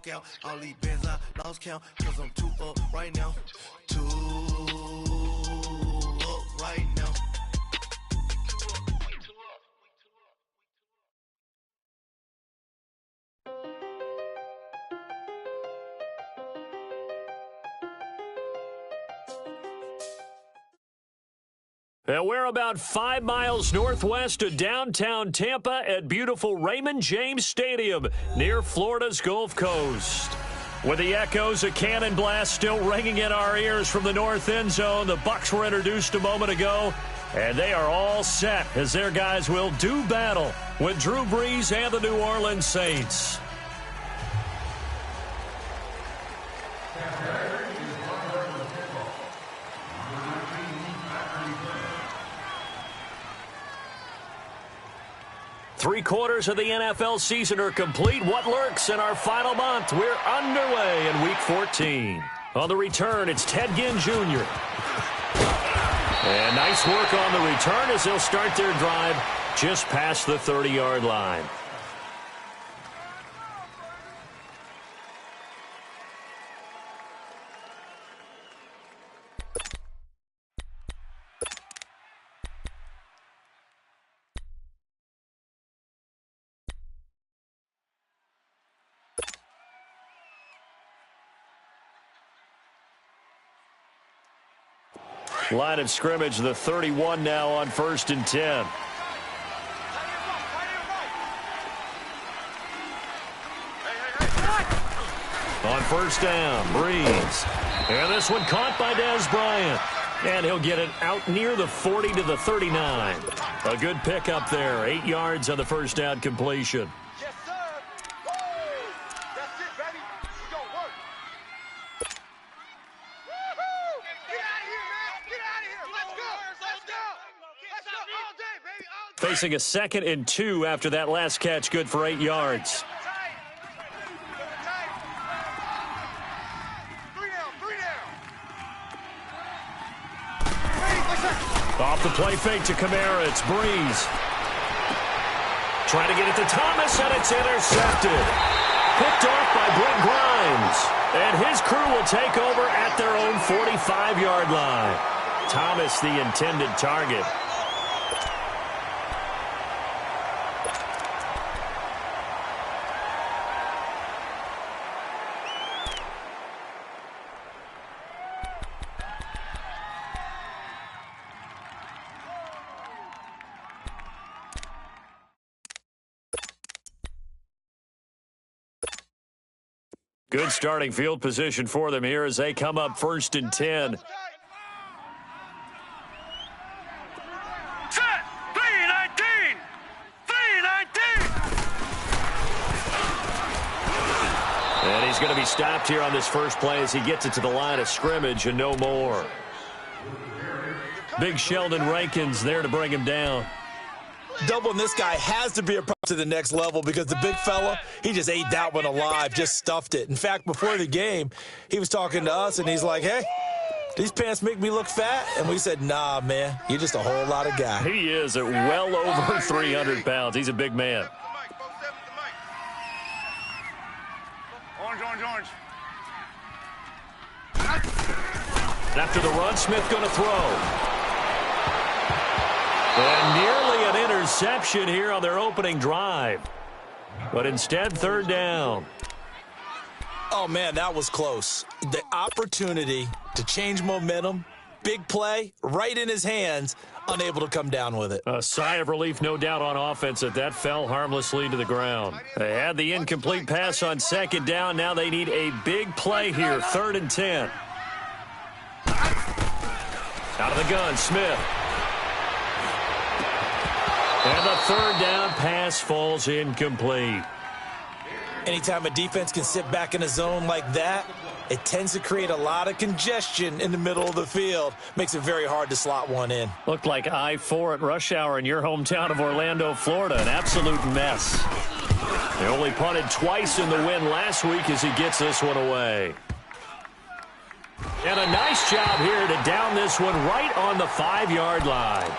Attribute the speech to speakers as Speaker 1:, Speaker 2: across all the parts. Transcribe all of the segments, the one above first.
Speaker 1: walk out. All these bands I lost count, cause I'm too up right now. Too up right now.
Speaker 2: And we're about 5 miles northwest of downtown Tampa at beautiful Raymond James Stadium near Florida's Gulf Coast. With the echoes of cannon blast still ringing in our ears from the north end zone, the Bucs were introduced a moment ago, and they are all set as their guys will do battle with Drew Brees and the New Orleans Saints. Three-quarters of the NFL season are complete. What lurks in our final month? We're underway in Week 14. On the return, it's Ted Ginn Jr. And nice work on the return as they'll start their drive just past the 30-yard line. Line of scrimmage, the 31 now on 1st and 10. On first down, Brees. And this one caught by Dez Bryant. And he'll get it out near the 40 to the 39. A good pickup there. 8 yards on the first down completion. Facing a 2nd and 2 after that last catch, good for 8 yards. Off the play fake to Kamara, it's Brees. Trying to get it to Thomas, and it's intercepted. Picked off by Brent Grimes. And his crew will take over at their own 45-yard line. Thomas, the intended target. Good starting field position for them here as they come up 1st and 10.
Speaker 3: Set! 319! 319!
Speaker 2: And he's going to be stopped here on this first play as he gets it to the line of scrimmage and no more. Big Sheldon Rankins there to bring him down.
Speaker 4: Doubling this guy has to be a to the next level because the big fella, he just ate that one alive, just stuffed it. In fact, before the game, he was talking to us, and he's like, hey, these pants make me look fat? And we said, nah, man, you're just a whole lot of guy.
Speaker 2: He is at well over 300 pounds. He's a big man.
Speaker 3: Orange, orange, orange.
Speaker 2: After the run, Smith going to throw. And nearly an interception here on their opening drive. But instead, 3rd down.
Speaker 4: Oh, man, that was close. The opportunity to change momentum, big play, right in his hands, unable to come down with it.
Speaker 2: A sigh of relief, no doubt, on offense that that fell harmlessly to the ground. They had the incomplete pass on 2nd down. Now they need a big play here, 3rd and 10. Out of the gun, Smith. And the 3rd down pass falls incomplete.
Speaker 4: Anytime a defense can sit back in a zone like that, it tends to create a lot of congestion in the middle of the field. Makes it very hard to slot one in.
Speaker 2: Looked like I-4 at rush hour in your hometown of Orlando, Florida. An absolute mess. They only punted twice in the win last week as he gets this one away. And a nice job here to down this one right on the 5-yard line.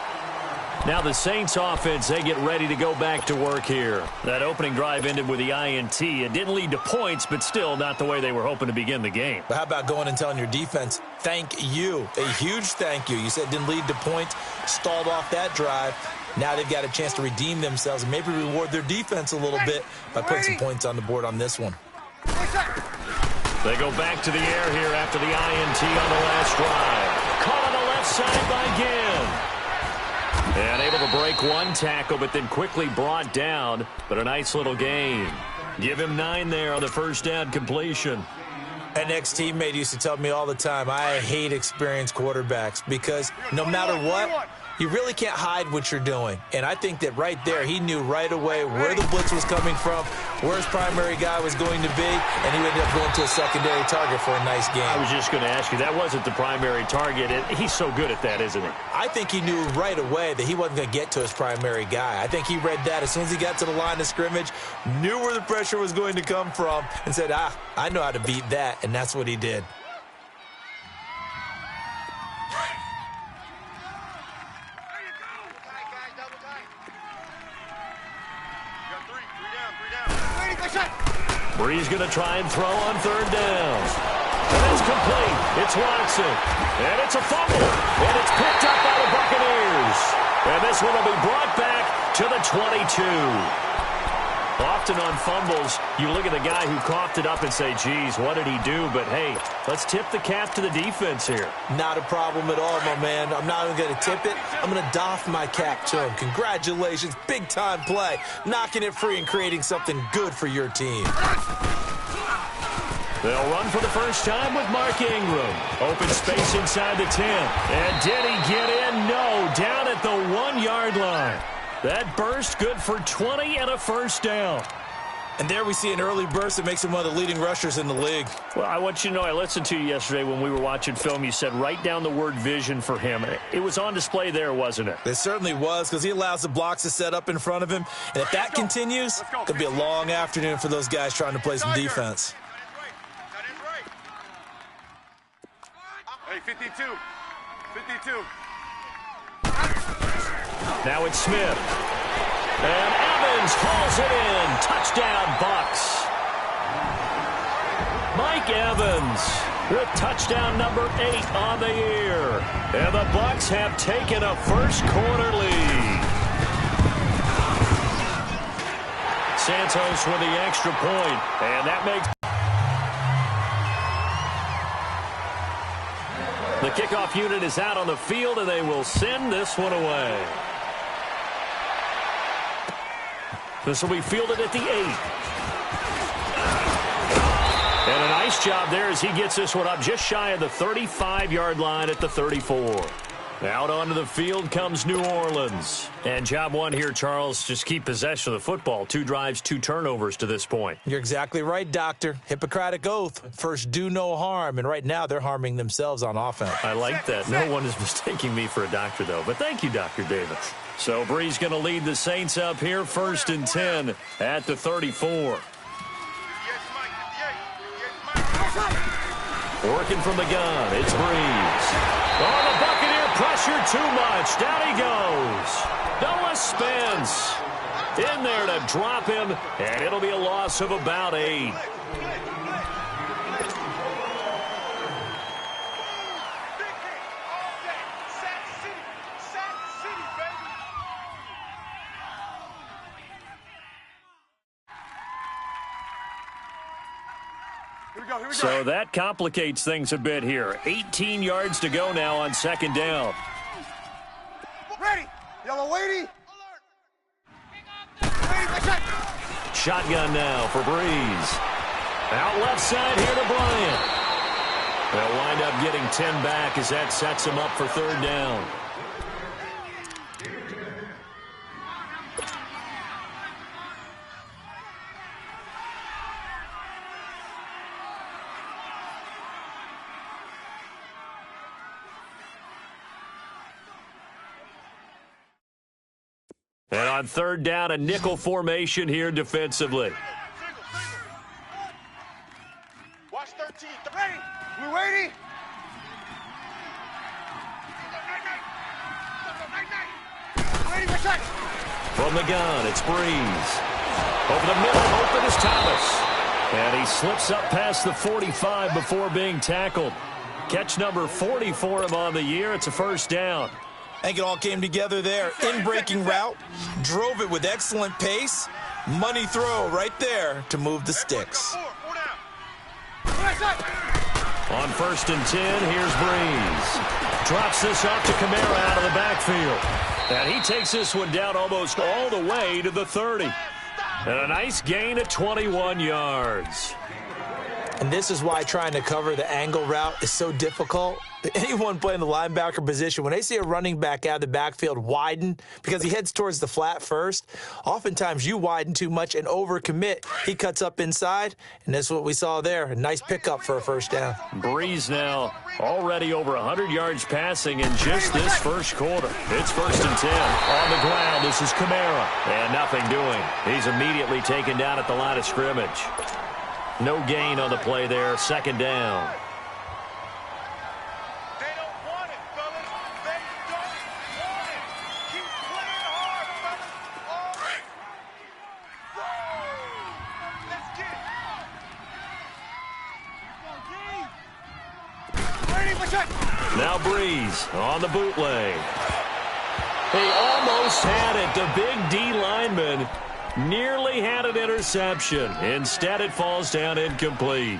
Speaker 2: Now the Saints offense, they get ready to go back to work here. That opening drive ended with the INT. It didn't lead to points, but still not the way they were hoping to begin the game.
Speaker 4: But how about going and telling your defense, thank you, a huge thank you. You said it didn't lead to points, stalled off that drive. Now they've got a chance to redeem themselves and maybe reward their defense a little bit by putting some points on the board on this one.
Speaker 2: They go back to the air here after the INT on the last drive. Caught on the left side by Ginn. And able to break one tackle, but then quickly brought down. But a nice little gain. Give him 9 there on the first down completion.
Speaker 4: An ex-teammate used to tell me all the time, I hate experienced quarterbacks because no matter what, you really can't hide what you're doing. And I think that right there, he knew right away where the blitz was coming from, where his primary guy was going to be, and he ended up going to a secondary target for a nice game.
Speaker 2: I was just going to ask you, that wasn't the primary target. He's so good at that, isn't he?
Speaker 4: I think he knew right away that he wasn't going to get to his primary guy. I think he read that as soon as he got to the line of scrimmage, knew where the pressure was going to come from, and said, I know how to beat that, and that's what he did.
Speaker 2: Bree's going to try and throw on third down. And it's complete. It's Watson. And it's a fumble. And it's picked up by the Buccaneers. And this one will be brought back to the 22. Often on fumbles, you look at the guy who coughed it up and say, geez, what did he do? But, hey, let's tip the cap to the defense here.
Speaker 4: Not a problem at all, my man. I'm not even going to tip it. I'm going to doff my cap to him. Congratulations. Big-time play. Knocking it free and creating something good for your team.
Speaker 2: They'll run for the first time with Mark Ingram. Open space inside the 10. And did he get in? No. Down at the 1-yard line. That burst good for 20 and a first down.
Speaker 4: And there we see an early burst that makes him one of the leading rushers in the league.
Speaker 2: Well, I want you to know, I listened to you yesterday when we were watching film. You said write down the word vision for him. It was on display there, wasn't it?
Speaker 4: It certainly was, because he allows the blocks to set up in front of him. And if that continues, it could be a long afternoon for those guys trying to play some defense.
Speaker 3: Hey, 52. 52.
Speaker 2: Now it's Smith. And Evans hauls it in. Touchdown, Bucks. Mike Evans with touchdown number 8 on the year. And the Bucks have taken a first-quarter lead. Santos with the extra point. And that makes the kickoff unit is out on the field, and they will send this one away. This will be fielded at the 8. And a nice job there as he gets this one up just shy of the 35-yard line at the 34. Out onto the field comes New Orleans. And job one here, Charles, just keep possession of the football. 2 drives, 2 turnovers to this point.
Speaker 4: You're exactly right, Doctor. Hippocratic oath. First, do no harm. And right now, they're harming themselves on offense.
Speaker 2: I like that. No one is mistaking me for a doctor, though. But thank you, Dr. Davis. So Bree's going to lead the Saints up here, 1st and 10 at the 34. Working from the gun, it's Breeze. Oh, the Buccaneer pressure too much. Down he goes. Noah Spence in there to drop him, and it'll be a loss of about 8. So that complicates things a bit here. 18 yards to go now on 2nd down.
Speaker 3: Ready. Yellow weighty.
Speaker 2: Shotgun now for Breeze. Out left side here to Bryant. They'll wind up getting 10 back as that sets him up for 3rd down. And on 3rd down, a nickel formation here defensively.
Speaker 3: Watch 13. Ready. We waiting.
Speaker 2: From the gun, it's Breeze. Over the middle, open is Thomas. And he slips up past the 45 before being tackled. Catch number 40 for him on the year. It's a first down.
Speaker 4: I think it all came together there. In-breaking route, drove it with excellent pace. Money throw right there to move the sticks.
Speaker 2: On 1st and 10, here's Breeze. Drops this off to Kamara out of the backfield. And he takes this one down almost all the way to the 30. And a nice gain of 21 yards.
Speaker 4: And this is why trying to cover the angle route is so difficult. Anyone playing the linebacker position, when they see a running back out of the backfield widen because he heads towards the flat first, oftentimes you widen too much and overcommit. He cuts up inside, and that's what we saw there. A nice pickup for a first down.
Speaker 2: Breeze now already over 100 yards passing in just this first quarter. It's 1st and 10. On the ground, this is Kamara. And nothing doing. He's immediately taken down at the line of scrimmage. No gain on the play there. 2nd down.
Speaker 3: They don't want it, fellas. They don't want it. Keep playing hard, fellas. All right. Let's get it.
Speaker 2: Now Breeze on the bootleg. He almost had it. The big D lineman nearly had an interception. Instead, it falls down incomplete.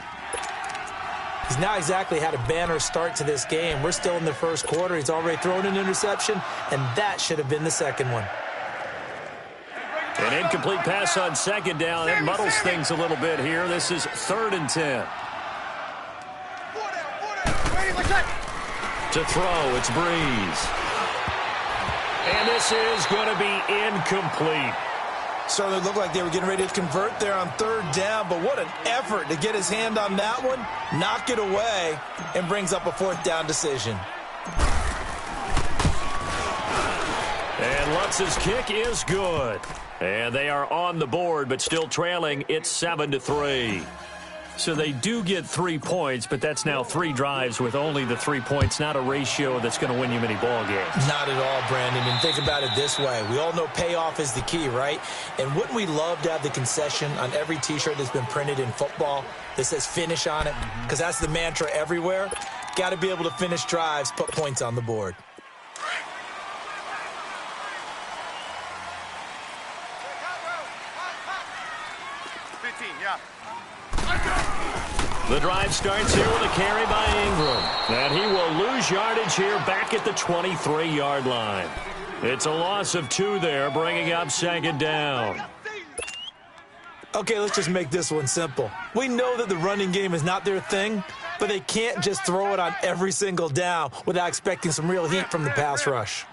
Speaker 4: He's not exactly had a banner start to this game. We're still in the first quarter. He's already thrown an interception, and that should have been the second one.
Speaker 2: An incomplete pass on 2nd down. It muddles things a little bit here. This is 3rd and 10. To throw, it's Breeze. And this is going to be incomplete.
Speaker 4: Certainly looked like they were getting ready to convert there on 3rd down, but what an effort to get his hand on that one, knock it away, and brings up a 4th down decision.
Speaker 2: And Lutz's kick is good. And they are on the board, but still trailing. It's 7-3. So they do get 3 points, but that's now 3 drives with only the 3 points, not a ratio that's going to win you many ball games.
Speaker 4: Not at all, Brandon. And think about it this way. We all know payoff is the key, right? And wouldn't we love to have the concession on every T-shirt that's been printed in football that says finish on it? Because that's the mantra everywhere. Got to be able to finish drives, put points on the board.
Speaker 2: The drive starts here with a carry by Ingram. And he will lose yardage here back at the 23-yard line. It's a loss of 2 there, bringing up 2nd down.
Speaker 4: Okay, let's just make this one simple. We know that the running game is not their thing, but they can't just throw it on every single down without expecting some real heat from the pass rush.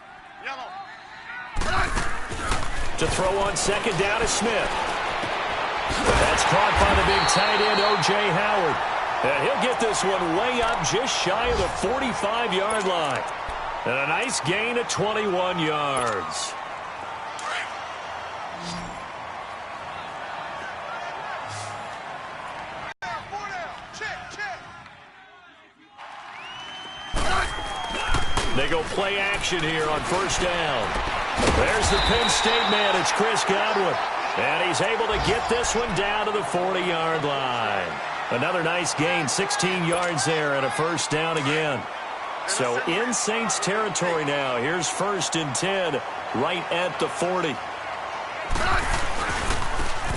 Speaker 2: To throw on 2nd down is Smith. That's caught by the big tight end, O.J. Howard. And he'll get this one way up just shy of the 45-yard line. And a nice gain of 21 yards. They go play action here on 1st down. There's the Penn State man. It's Chris Godwin. And he's able to get this one down to the 40-yard line. Another nice gain, 16 yards there, and a 1st down again. So in Saints territory now. Here's 1st and 10 right at the 40.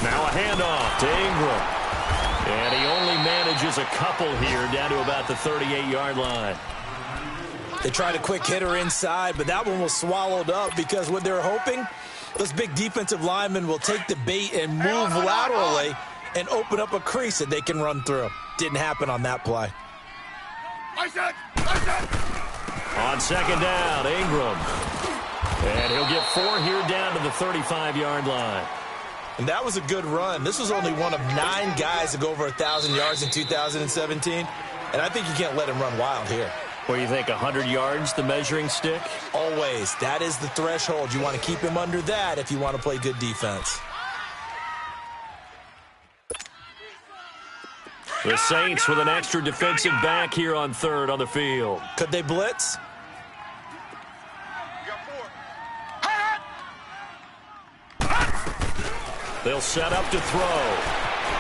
Speaker 2: Now a handoff to Ingram. And he only manages a couple here down to about the 38-yard line.
Speaker 4: They tried a quick hitter inside, but that one was swallowed up because what they're hoping, those big defensive linemen will take the bait and move laterally and open up a crease that they can run through. Didn't happen on that play.
Speaker 2: On 2nd down, Ingram. And he'll get 4 here down to the 35-yard line.
Speaker 4: And that was a good run. This was only one of 9 guys to go over 1,000 yards in 2017. And I think you can't let him run wild here.
Speaker 2: What do you think, 100 yards, the measuring stick?
Speaker 4: Always. That is the threshold. You want to keep him under that if you want to play good defense.
Speaker 2: The Saints with an extra defensive back here on 3rd on the field.
Speaker 4: Could they blitz?
Speaker 2: They'll set up to throw.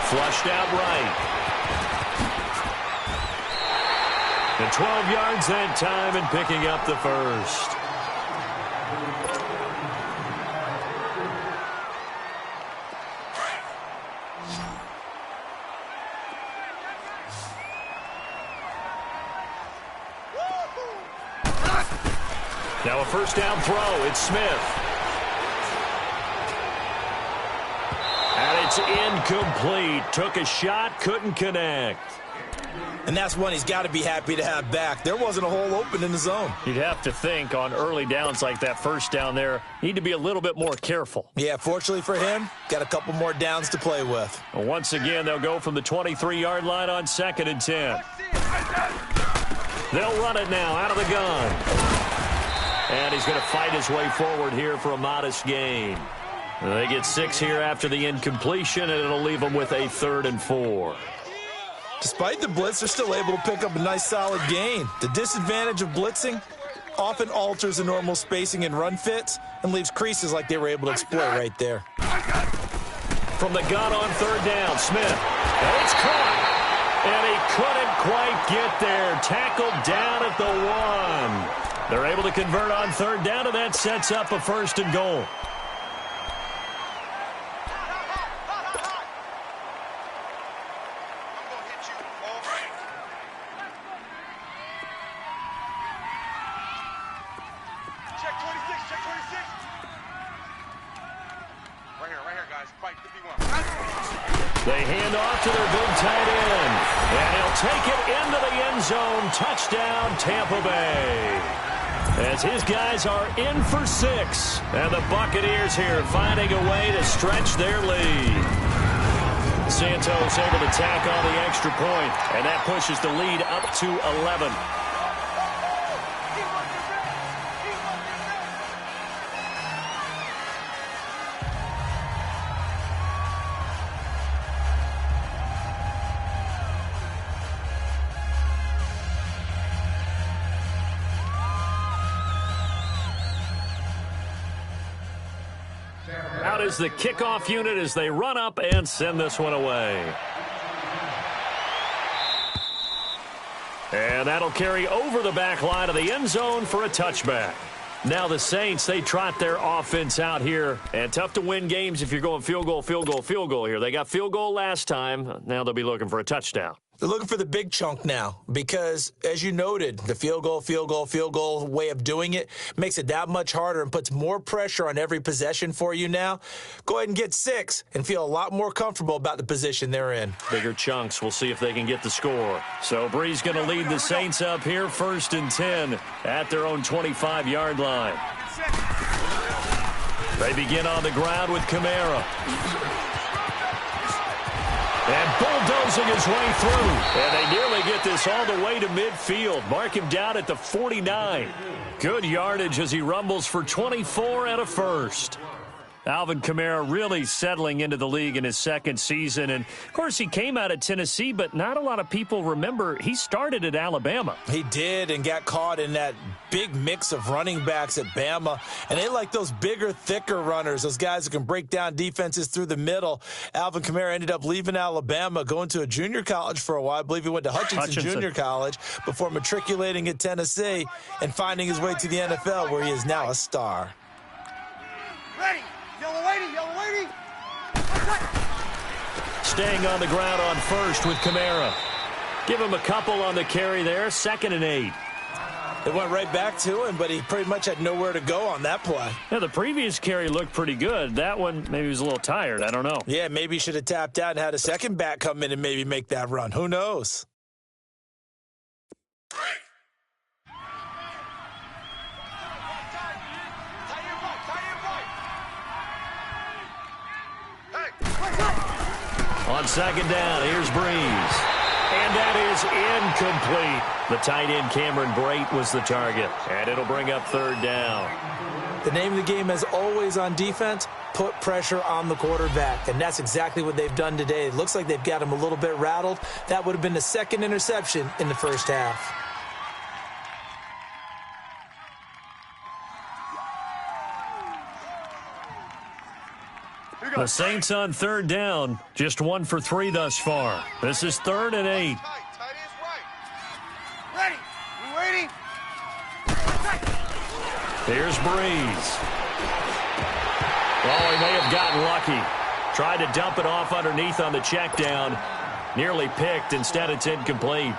Speaker 2: Flushed out right. And 12 yards that time and picking up the first. Now a first down throw. It's Smith. And it's incomplete. Took a shot, couldn't connect.
Speaker 4: And that's one he's got to be happy to have back. There wasn't a hole open in the zone.
Speaker 2: You'd have to think on early downs like that first down there, need to be a little bit more careful.
Speaker 4: Yeah, fortunately for him, got a couple more downs to play with.
Speaker 2: Once again, they'll go from the 23-yard line on 2nd and 10. They'll run it now out of the gun. And he's going to fight his way forward here for a modest gain. They get 6 here after the incompletion, and it'll leave them with a 3rd and 4.
Speaker 4: Despite the blitz, they're still able to pick up a nice solid gain. The disadvantage of blitzing often alters the normal spacing and run fits and leaves creases like they were able to exploit right there.
Speaker 2: From the gun on 3rd down, Smith. And it's caught. And he couldn't quite get there. Tackled down at the 1. They're able to convert on 3rd down, and that sets up a 1st and goal. They hand off to their big tight end. And he'll take it into the end zone. Touchdown, Tampa Bay. As his guys are in for 6. And the Buccaneers here finding a way to stretch their lead. Santos able to tack on the extra point. And that pushes the lead up to 11. Out is the kickoff unit as they run up and send this one away. And that'll carry over the back line of the end zone for a touchback. Now the Saints, they trot their offense out here. And tough to win games if you're going field goal, field goal, field goal here. They got field goal last time. Now they'll be looking for a touchdown.
Speaker 4: They're looking for the big chunk now because, as you noted, the field goal way of doing it makes it that much harder and puts more pressure on every possession for you now. Go ahead and get 6 and feel a lot more comfortable about the position they're in. Bigger chunks. We'll see if they can get the score.
Speaker 2: So Bree's going to lead the Saints up here 1st and 10 at their own 25-yard line. They begin on the ground with Kamara. And bulldozing his way through. And they nearly get this all the way to midfield. Mark him down at the 49. Good yardage as he rumbles for 24 and a first. Alvin Kamara really settling into the league in his 2nd season. And, of course, he came out of Tennessee, but not a lot of people remember he started at Alabama.
Speaker 4: He did and got caught in that big mix of running backs at Bama. And they like those bigger, thicker runners, those guys who can break down defenses through the middle. Alvin Kamara ended up leaving Alabama, going to a junior college for a while. I believe he went to Hutchinson Junior College before matriculating at Tennessee and finding his way to the NFL, where he is now a star.
Speaker 3: Ready. Yellow lady.
Speaker 2: Staying on the ground on 1st with Kamara. Give him a couple on the carry there. 2nd and 8.
Speaker 4: It went right back to him, but he pretty much had nowhere to go on that play.
Speaker 2: Yeah, the previous carry looked pretty good. That one, maybe he was a little tired. I don't know.
Speaker 4: Yeah, maybe he should have tapped out and had a second back come in and maybe make that run. Who knows?
Speaker 2: On 2nd down, here's Breeze. And that is incomplete. The tight end, Cameron Brate, was the target. And it'll bring up 3rd down.
Speaker 4: The name of the game, as always on defense, put pressure on the quarterback. And that's exactly what they've done today. It looks like they've got him a little bit rattled. That would have been the 2nd interception in the first half.
Speaker 2: The Saints on third down, just 1 for 3 thus far. This is 3rd and 8.
Speaker 3: Tight is right. Ready. We waiting.
Speaker 2: Here's Breeze. Oh, he may have gotten lucky. Tried to dump it off underneath on the check down. Nearly picked. Instead, it's incomplete.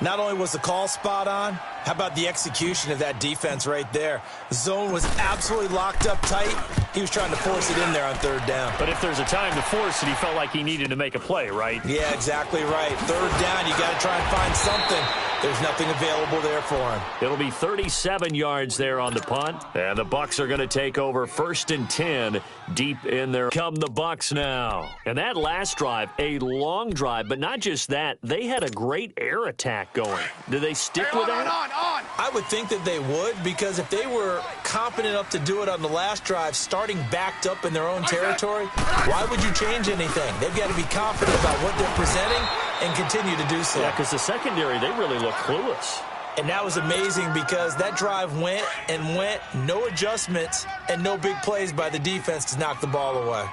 Speaker 4: Not only was the call spot on, how about the execution of that defense right there? The zone was absolutely locked up tight. He was trying to force it in there on 3rd down.
Speaker 2: But if there's a time to force it, he felt like he needed to make a play, right?
Speaker 4: Yeah, exactly right. 3rd down, you got to try and find something. There's nothing available there for him.
Speaker 2: It'll be 37 yards there on the punt. And the Bucs are going to take over 1st and 10 deep in there. Come the Bucs now. And that last drive, a long drive, but not just that. They had a great air attack going. Do they stick with that?
Speaker 3: On.
Speaker 4: I would think that they would, because if they were confident enough to do it on the last drive, starting backed up in their own territory, why would you change anything? They've got to be confident about what they're presenting and continue to do so.
Speaker 2: Yeah, because the secondary, they really look clueless.
Speaker 4: And that was amazing because that drive went and went, no adjustments and no big plays by the defense to knock the ball away.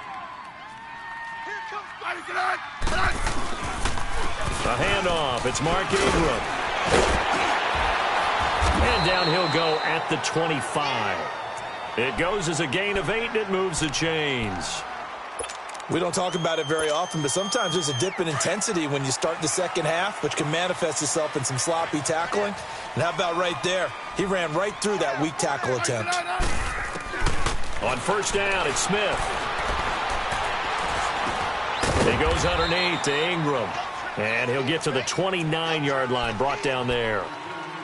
Speaker 3: Here comes Spidey. Get on.
Speaker 2: A handoff. It's Mark Ingram. And down he'll go at the 25. It goes as a gain of 8, and it moves the chains.
Speaker 4: We don't talk about it very often, but sometimes there's a dip in intensity when you start the second half, which can manifest itself in some sloppy tackling. And how about right there? He ran right through that weak tackle attempt.
Speaker 2: On 1st down, it's Smith. He goes underneath to Ingram. And he'll get to the 29-yard line, brought down there.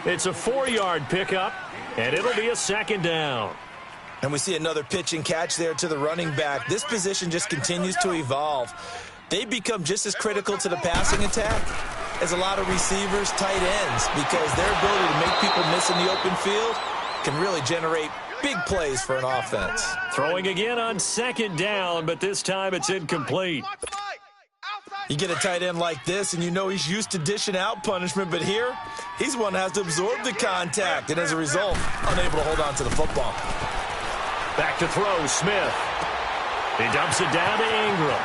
Speaker 2: It's a 4-yard pickup, and it'll be a 2nd down.
Speaker 4: And we see another pitch and catch there to the running back. This position just continues to evolve. They become just as critical to the passing attack as a lot of receivers, tight ends, because their ability to make people miss in the open field can really generate big plays for an offense.
Speaker 2: Throwing again on 2nd down, but this time it's incomplete.
Speaker 4: You get a tight end like this, and you know he's used to dishing out punishment, but here, he's one that has to absorb the contact, and as a result, unable to hold on to the football.
Speaker 2: Back to throw, Smith. He dumps it down to Ingram.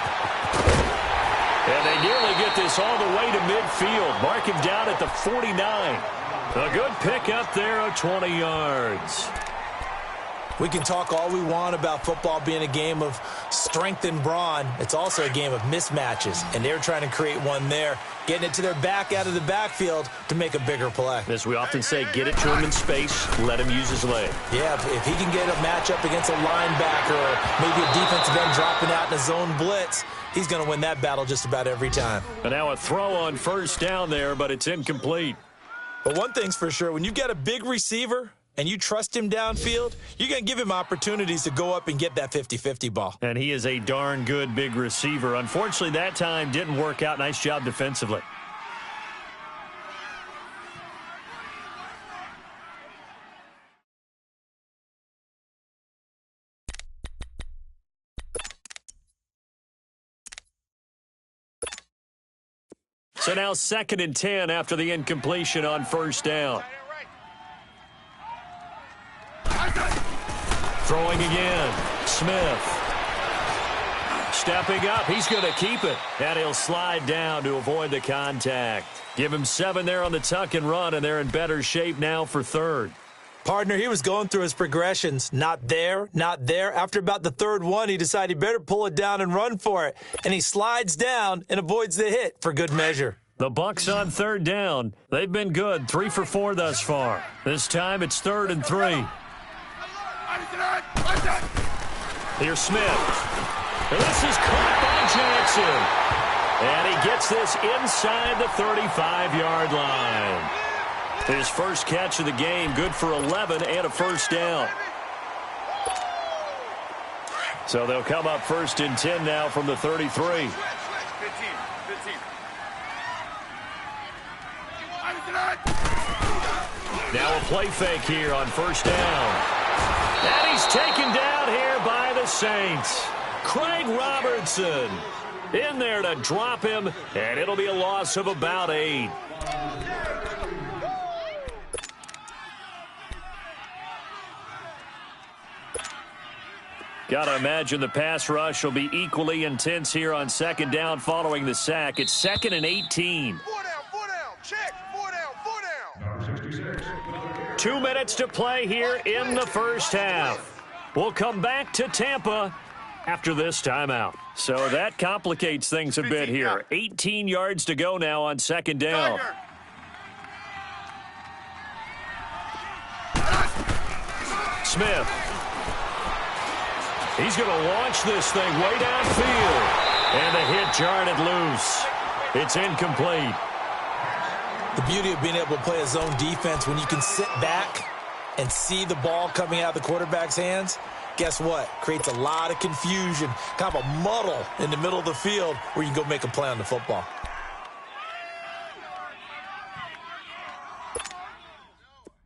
Speaker 2: And they nearly get this all the way to midfield. Mark him down at the 49. A good pickup there of 20 yards.
Speaker 4: We can talk all we want about football being a game of strength and brawn. It's also a game of mismatches, and they're trying to create one there, getting it to their back out of the backfield to make a bigger play.
Speaker 2: As we often say, get it to him in space, let him use his leg.
Speaker 4: Yeah, if he can get a matchup against a linebacker or maybe a defensive end dropping out in a zone blitz, he's going to win that battle just about every time.
Speaker 2: And now a throw on 1st down there, but it's incomplete.
Speaker 4: But one thing's for sure, when you've got a big receiver and you trust him downfield, you're going to give him opportunities to go up and get that 50-50 ball.
Speaker 2: And he is a darn good big receiver. Unfortunately, that time didn't work out. Nice job defensively. So now 2nd and 10 after the incompletion on 1st down. Throwing again, Smith. Stepping up, he's going to keep it. And he'll slide down to avoid the contact. Give him 7 there on the tuck and run, and they're in better shape now for 3rd.
Speaker 4: Partner, he was going through his progressions. Not there, not there. After about the 3rd one, he decided he better pull it down and run for it. And he slides down and avoids the hit for good measure.
Speaker 2: The Bucs on 3rd down. They've been good, 3 for 4 thus far. This time it's 3rd and 3. Here's Smith. And this is caught by Jackson. And he gets this inside the 35-yard line. His first catch of the game, good for 11 and a 1st down. So they'll come up 1st and 10 now from the 33.
Speaker 3: 15.
Speaker 2: Now a play fake here on 1st down. And he's taken down here by the Saints. Craig Robertson in there to drop him, and it'll be a loss of about 8. Got to imagine the pass rush will be equally intense here on second down following the sack. It's 2nd and 18.
Speaker 3: 4 down, 4 down. Check. 4 down, 4 down.
Speaker 2: 2 minutes to play here in the first half. We'll come back to Tampa after this timeout. So that complicates things a bit here. 18 yards to go now on second down. Smith. He's going to launch this thing way downfield. And the hit jarred it loose. It's incomplete.
Speaker 4: The beauty of being able to play a zone defense when you can sit back and see the ball coming out of the quarterback's hands, guess what? Creates a lot of confusion, kind of a muddle in the middle of the field where you can go make a play on the football.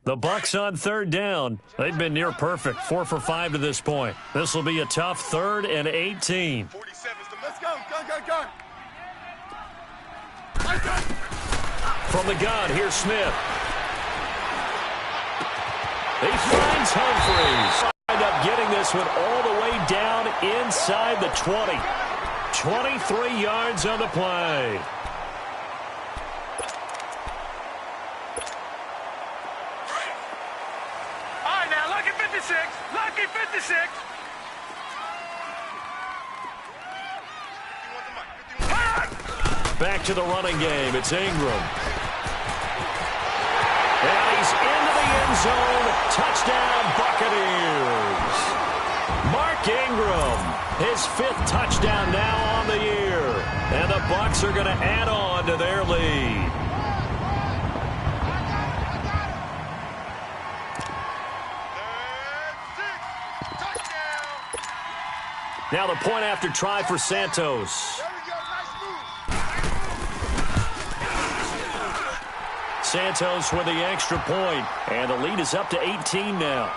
Speaker 2: The Bucs on third down. They've been near perfect, 4 for 5 to this point. This will be a tough 3rd and 18.
Speaker 3: 47. Let's go. Go.
Speaker 2: From the gun, here's Smith. He finds Humphries. End up getting this one all the way down inside the 20. 23 yards on the play.
Speaker 3: All right, now, lucky 56. Lucky 56.
Speaker 2: Back to the running game. It's Ingram. And he's into the end zone. Touchdown, Buccaneers. Mark Ingram, his 5th touchdown now on the year. And the Bucs are going to add on to their lead. Now the point after try for Santos. Santos with the extra point, and the lead is up to 18 now.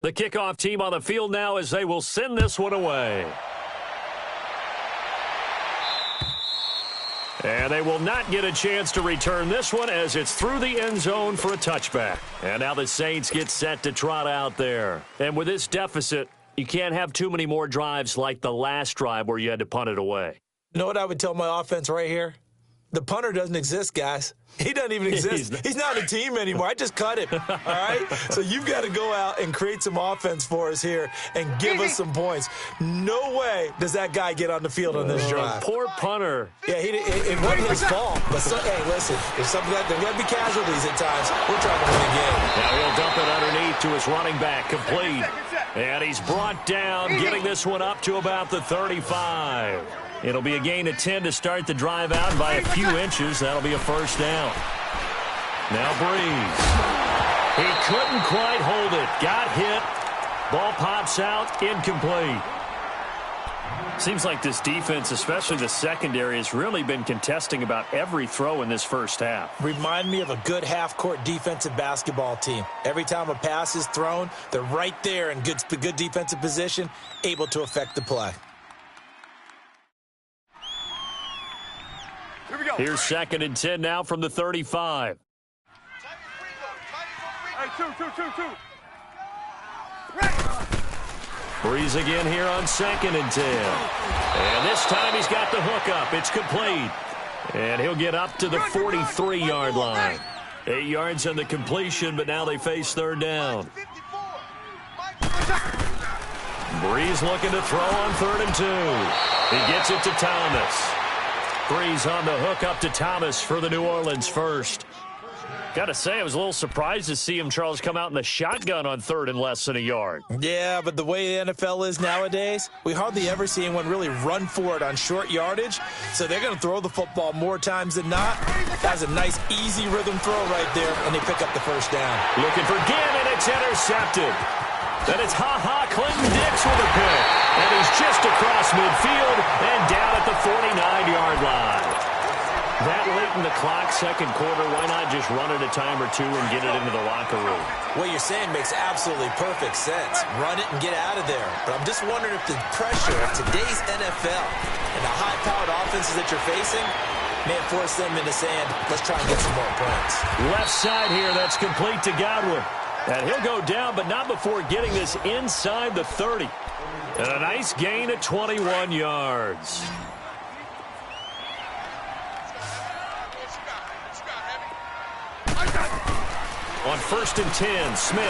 Speaker 2: The kickoff team on the field now as they will send this one away. And they will not get a chance to return this one as it's through the end zone for a touchback. And now the Saints get set to trot out there. And with this deficit, you can't have too many more drives like the last drive where you had to punt it away.
Speaker 4: You know what I would tell my offense right here? The punter doesn't exist, guys. He doesn't even exist. He's not a team anymore. I just cut him, all right? So you've got to go out and create some offense for us here and give us some points. No way does that guy get on the field on this drive.
Speaker 2: Poor punter.
Speaker 4: Yeah, it wasn't his fault. But, hey, listen, if something there's got to be casualties at times. We're trying to win a game.
Speaker 2: Now he'll dump it underneath to his running back, complete. And he's brought down, getting this one up to about the 35. It'll be a gain of 10 to start the drive out by a few inches. That'll be a first down. Now Breeze. He couldn't quite hold it. Got hit. Ball pops out. Incomplete. Seems like this defense, especially the secondary, has really been contesting about every throw in this first half.
Speaker 4: Remind me of a good half-court defensive basketball team. Every time a pass is thrown, they're right there in good defensive position, able to affect the play.
Speaker 2: Here's 2nd and 10 now from the 35.
Speaker 3: Hey, two.
Speaker 2: Breeze again here on 2nd and 10. And this time he's got the hook up. It's complete. And he'll get up to the 43-yard line. 8 yards on the completion, but now they face third down. Breeze looking to throw on 3rd and 2. He gets it to Thomas. Breeze on the hook up to Thomas for the New Orleans first. Got to say, I was a little surprised to see him, Charles, come out in the shotgun on 3rd and less than a yard.
Speaker 4: Yeah, but the way the NFL is nowadays, we hardly ever see anyone really run for it on short yardage. So they're going to throw the football more times than not. That's a nice, easy rhythm throw right there, and they pick up the first down.
Speaker 2: Looking for Gannon, it's intercepted. Then it's Clinton Dix with a pick. And he's just across midfield and down at the 49-yard line. That late in the clock, second quarter, why not just run it a time or two and get it into the locker room?
Speaker 4: What you're saying makes absolutely perfect sense. Run it and get out of there. But I'm just wondering if the pressure of today's NFL and the high-powered offenses that you're facing may force them into saying, let's try and get some more points.
Speaker 2: Left side here, that's complete to Godwin. And he'll go down, but not before getting this inside the 30. And a nice gain of 21 yards. On 1st and 10, Smith.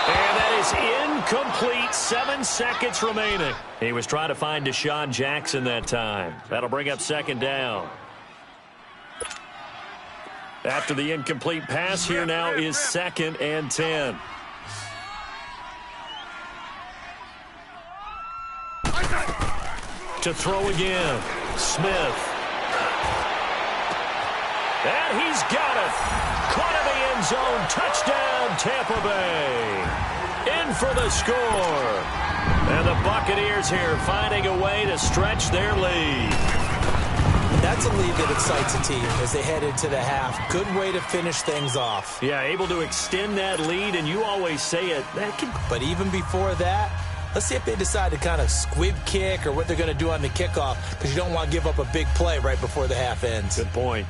Speaker 2: And that is incomplete. 7 seconds remaining. He was trying to find Deshaun Jackson that time. That'll bring up 2nd down. After the incomplete pass, here now is 2nd and 10. To throw again, Smith. And he's got it. Caught in the end zone. Touchdown, Tampa Bay. In for the score. And the Buccaneers here finding a way to stretch their lead.
Speaker 4: That's a lead that excites a team as they head into the half. Good way to finish things off.
Speaker 2: Yeah, able to extend that lead, and you always say it.
Speaker 4: But even before that, let's see if they decide to kind of squib kick or what they're going to do on the kickoff, because you don't want to give up a big play right before the half ends.
Speaker 2: Good point.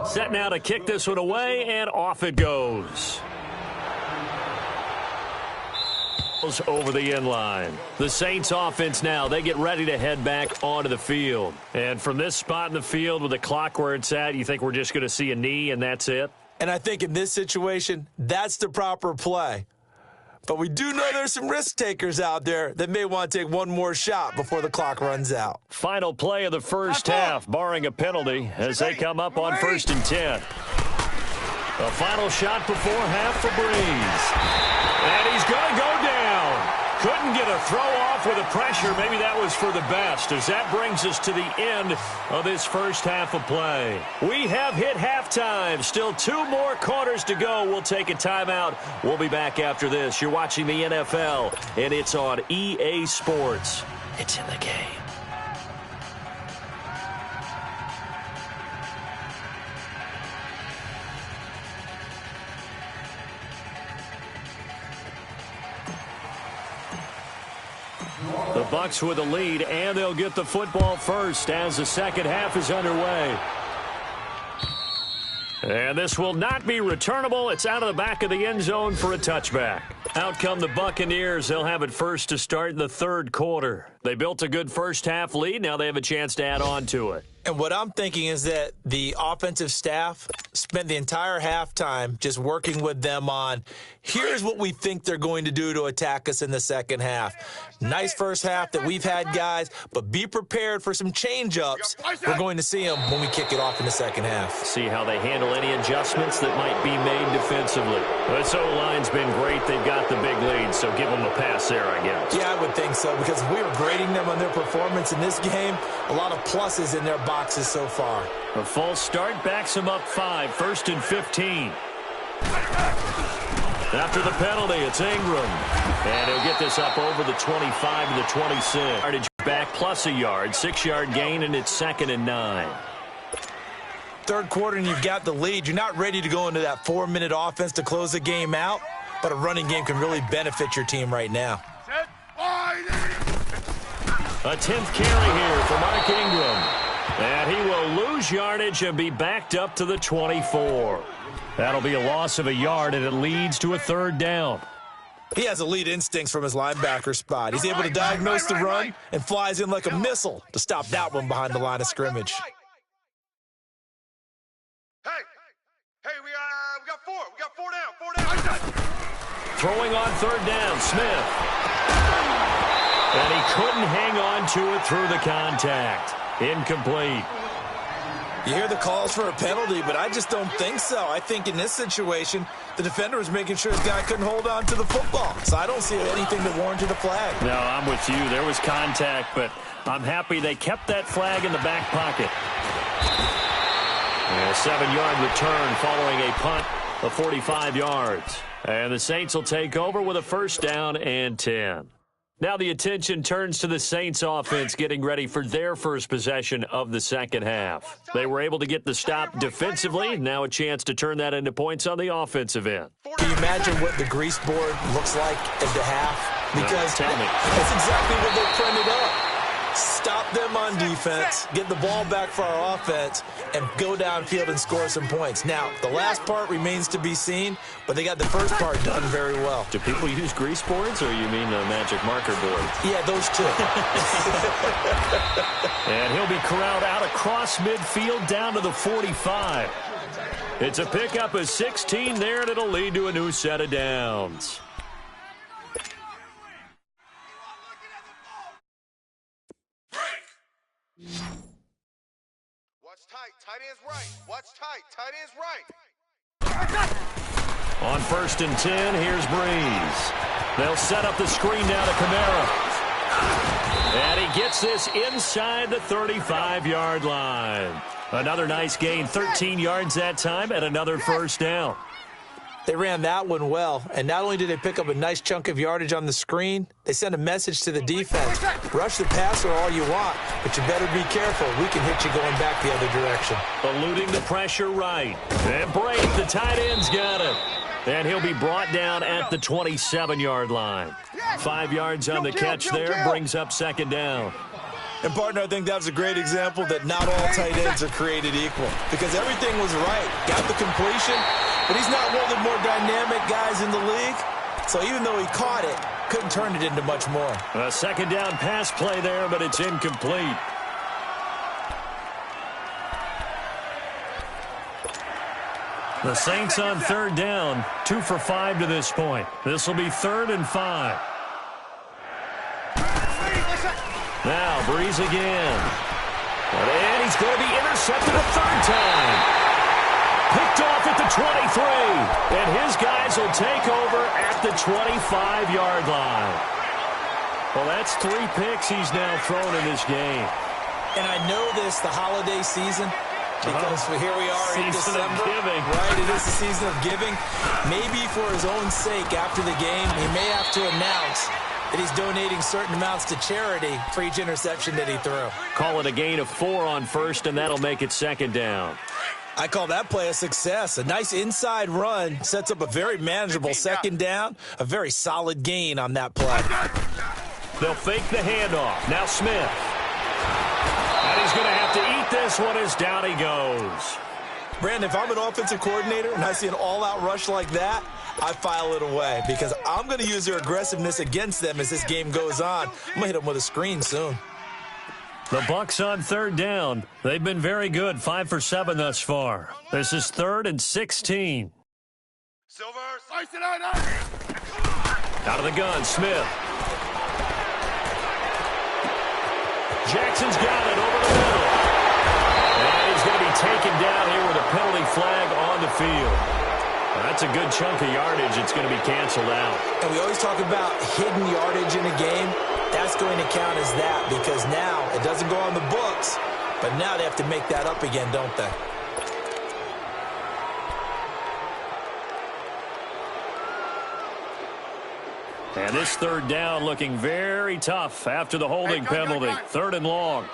Speaker 2: Set now to kick this one away, and off it goes. Over the end line. The Saints offense now, they get ready to head back onto the field. And from this spot in the field with the clock where it's at, you think we're just going to see a knee and that's it?
Speaker 4: And I think in this situation, that's the proper play. But we do know there's some risk takers out there that may want to take one more shot before the clock runs out.
Speaker 2: Final play of the first half, barring a penalty, as they come up on 1st and 10. A final shot before half for Breeze. And he's going to go down. Couldn't get a throw off with the pressure. Maybe that was for the best, as that brings us to the end of this first half of play. We have hit halftime. Still 2 more quarters to go. We'll take a timeout. We'll be back after this. You're watching the NFL, and it's on EA Sports. It's in the game. The Bucs with the lead, and they'll get the football first as the second half is underway. And this will not be returnable. It's out of the back of the end zone for a touchback. Out come the Buccaneers. They'll have it first to start in the 3rd quarter. They built a good first half lead. Now they have a chance to add on to it.
Speaker 4: And what I'm thinking is that the offensive staff spent the entire halftime just working with them on, here's what we think they're going to do to attack us in the second half. Nice first half that we've had, guys, but be prepared for some change-ups. We're going to see them when we kick it off in the second half.
Speaker 2: See how they handle any adjustments that might be made defensively. This O-line's been great. They've got the big lead, so give them a pass there, I guess.
Speaker 4: Yeah, I would think so, because if we were grading them on their performance in this game, a lot of pluses in their boxes so far.
Speaker 2: A false start backs them up 5, 1st and 15. After the penalty, it's Ingram. And he'll get this up over the 25 to the 26. Yardage back plus a yard, 6-yard gain, and it's 2nd and 9.
Speaker 4: 3rd quarter, and you've got the lead. You're not ready to go into that 4-minute offense to close the game out, but a running game can really benefit your team right now.
Speaker 2: A 10th carry here for Mark Ingram. And he will lose yardage and be backed up to the 24. That'll be a loss of a yard, and it leads to a 3rd down.
Speaker 4: He has elite instincts from his linebacker spot. He's able to diagnose the run and flies in like a missile to stop that one behind the line of scrimmage.
Speaker 3: Hey, we got 4. We got 4 down. 4 down.
Speaker 2: Throwing on 3rd down, Smith. And he couldn't hang on to it through the contact. Incomplete.
Speaker 4: You hear the calls for a penalty, but I just don't think so. I think in this situation, the defender was making sure his guy couldn't hold on to the football. So I don't see anything that warranted a flag.
Speaker 2: No, I'm with you. There was contact, but I'm happy they kept that flag in the back pocket. And a 7-yard return following a punt of 45 yards. And the Saints will take over with a first down and 10. Now the attention turns to the Saints offense getting ready for their first possession of the second half. They were able to get the stop defensively. Now a chance to turn that into points on the offensive end.
Speaker 4: Can you imagine what the grease board looks like at the half? Because
Speaker 2: tell me.
Speaker 4: That's exactly what they printed up. Stop them on defense, get the ball back for our offense, and go downfield and score some points. Now, the last part remains to be seen, but they got the first part done very well.
Speaker 2: Do people use grease boards, or you mean the magic marker board?
Speaker 4: Yeah, those two.
Speaker 2: And he'll be corralled out across midfield down to the 45. It's a pickup of 16 there, and it'll lead to a new set of downs.
Speaker 3: Watch tight. Tight end's right. Watch tight. Tight end's right.
Speaker 2: On 1st and 10, here's Breeze. They'll set up the screen down to Kamara. And he gets this inside the 35-yard line. Another nice gain, 13 yards that time, and another first down.
Speaker 4: They ran that one well, and not only did they pick up a nice chunk of yardage on the screen, they sent a message to the defense. Rush the passer all you want, but you better be careful. We can hit you going back the other direction.
Speaker 2: Eluding the pressure right. And Brady, the tight end's got it. And he'll be brought down at the 27-yard line. 5 yards on the catch there, brings up second down.
Speaker 4: And, partner, I think that was a great example that not all tight ends are created equal because everything was right. Got the completion, but he's not one of the more dynamic guys in the league. So even though he caught it, couldn't turn it into much more.
Speaker 2: A second down pass play there, but it's incomplete. The Saints on third down, 2 for 5 to this point. This will be 3rd and 5. Now, Breeze again. And he's going to be intercepted a third time. Picked off at the 23. And his guys will take over at the 25-yard line. Well, that's 3 picks he's now thrown in this game.
Speaker 4: And I know this, the holiday season, because here we are in
Speaker 2: December. Season of giving.
Speaker 4: Right, it is the season of giving. Maybe for his own sake after the game, he may have to announce that he's donating certain amounts to charity for each interception that he threw.
Speaker 2: Call it a gain of 4 on first, and that'll make it second down.
Speaker 4: I call that play a success. A nice inside run sets up a very manageable second down, a very solid gain on that play.
Speaker 2: They'll fake the handoff. Now Smith. And he's going to have to eat this one as down he goes.
Speaker 4: Brandon, if I'm an offensive coordinator and I see an all-out rush like that, I file it away because I'm going to use their aggressiveness against them as this game goes on. I'm going to hit them with a screen soon.
Speaker 2: The Bucs on third down. They've been very good, 5 for 7 thus far. This is 3rd and 16.
Speaker 3: Silver, slice it out.
Speaker 2: Out of the gun, Smith. Jackson's got it over the middle. And he's going to be taken down here with a penalty flag on the field. That's a good chunk of yardage. It's going to be canceled out.
Speaker 4: And we always talk about hidden yardage in a game. That's going to count as that because now it doesn't go on the books, but now they have to make that up again, don't they?
Speaker 2: And this third down looking very tough after the holding penalty. 3rd and long.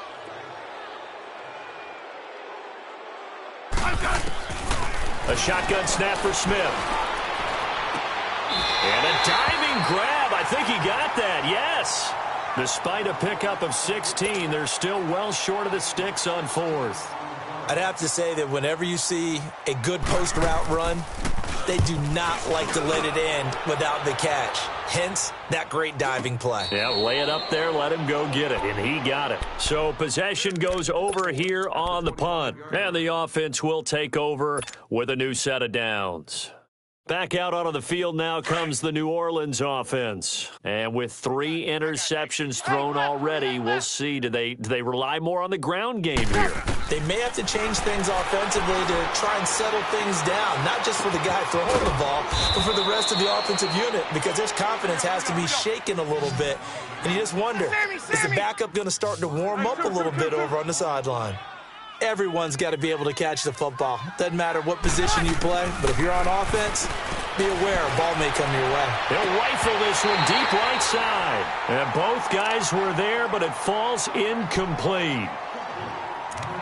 Speaker 2: A shotgun snap for Smith. And a diving grab. I think he got that. Yes. Despite a pickup of 16, they're still well short of the sticks on 4th.
Speaker 4: I'd have to say that whenever you see a good post route run, they do not like to let it in without the catch. Hence, that great diving play.
Speaker 2: Yeah, lay it up there, let him go get it, and he got it. So possession goes over here on the punt, and the offense will take over with a new set of downs. Back out onto the field now comes the New Orleans offense. And with 3 interceptions thrown already, we'll see. Do they rely more on the ground game here?
Speaker 4: They may have to change things offensively to try and settle things down, not just for the guy throwing the ball, but for the rest of the offensive unit, because their confidence has to be shaken a little bit. And you just wonder, is the backup going to start to warm up a little bit over on the sideline? Everyone's got to be able to catch the football. Doesn't matter what position you play, but if you're on offense, be aware a ball may come your way.
Speaker 2: They'll rifle this one deep right side. And both guys were there, but it falls incomplete.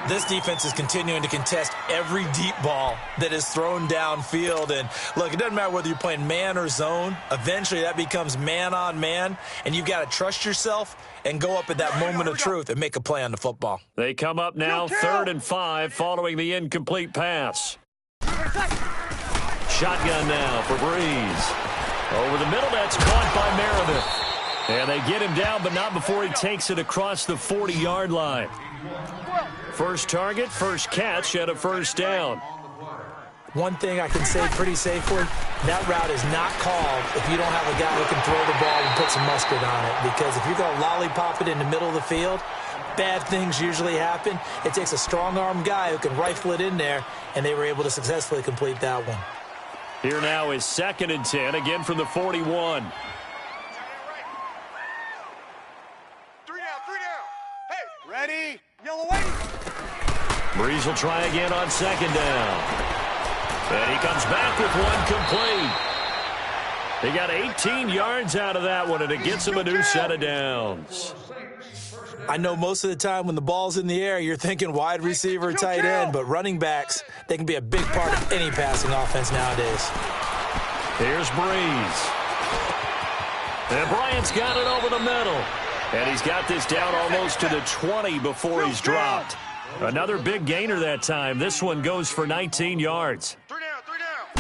Speaker 4: This defense is continuing to contest every deep ball that is thrown downfield. And, look, it doesn't matter whether you're playing man or zone. Eventually, that becomes man on man, and you've got to trust yourself and go up at that moment of truth and make a play on the football.
Speaker 2: They come up now 3rd and 5 following the incomplete pass. Shotgun now for Breeze. Over the middle, that's caught by Meredith. And they get him down, but not before he takes it across the 40-yard line. First target, first catch, and a first down.
Speaker 4: One thing I can say pretty safely, that route is not called if you don't have a guy who can throw the ball and put some mustard on it. Because if you're going to lollipop it in the middle of the field, bad things usually happen. It takes a strong-arm guy who can rifle it in there, and they were able to successfully complete that one.
Speaker 2: Here now is 2nd and 10, again from the 41.
Speaker 3: 3 down. Hey, ready? Yellow waiting.
Speaker 2: Breeze will try again on 2nd down. And he comes back with one complete. He got 18 yards out of that one, and it gets him a new set of downs.
Speaker 4: I know most of the time when the ball's in the air, you're thinking wide receiver, tight end, but running backs, they can be a big part of any passing offense nowadays.
Speaker 2: Here's Breeze. And Bryant's got it over the middle. And he's got this down almost to the 20 before he's dropped. Another big gainer that time. This one goes for 19 yards.
Speaker 3: 3 down.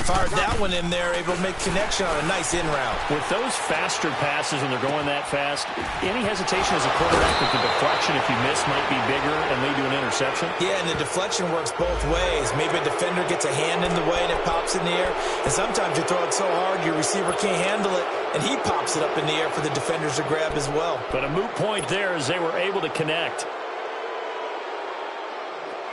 Speaker 4: Fired that one in there, able to make connection on a nice in route.
Speaker 2: With those faster passes and they're going that fast, any hesitation as a quarterback that the deflection, if you miss, might be bigger and lead to an interception?
Speaker 4: Yeah, and the deflection works both ways. Maybe a defender gets a hand in the way and it pops in the air. And sometimes you throw it so hard your receiver can't handle it, and he pops it up in the air for the defenders to grab as well.
Speaker 2: But a moot point there as they were able to connect.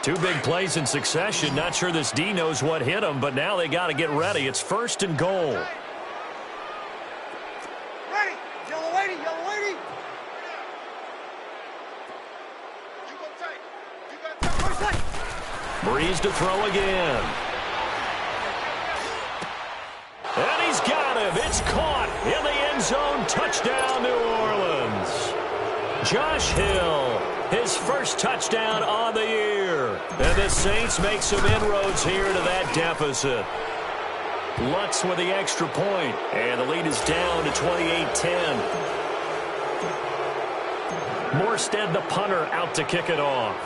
Speaker 2: 2 big plays in succession. Not sure this D knows what hit him, but now they got to get ready. It's 1st and goal.
Speaker 3: Ready? Yellow waiting. You go tight.
Speaker 2: Breeze to throw again. And he's got him. It's caught in the end zone. Touchdown, New Orleans. Josh Hill, his first touchdown on the year. And the Saints make some inroads here to that deficit. Lutz with the extra point, and the lead is down to 28-10. Morstead, the punter, out to kick it off.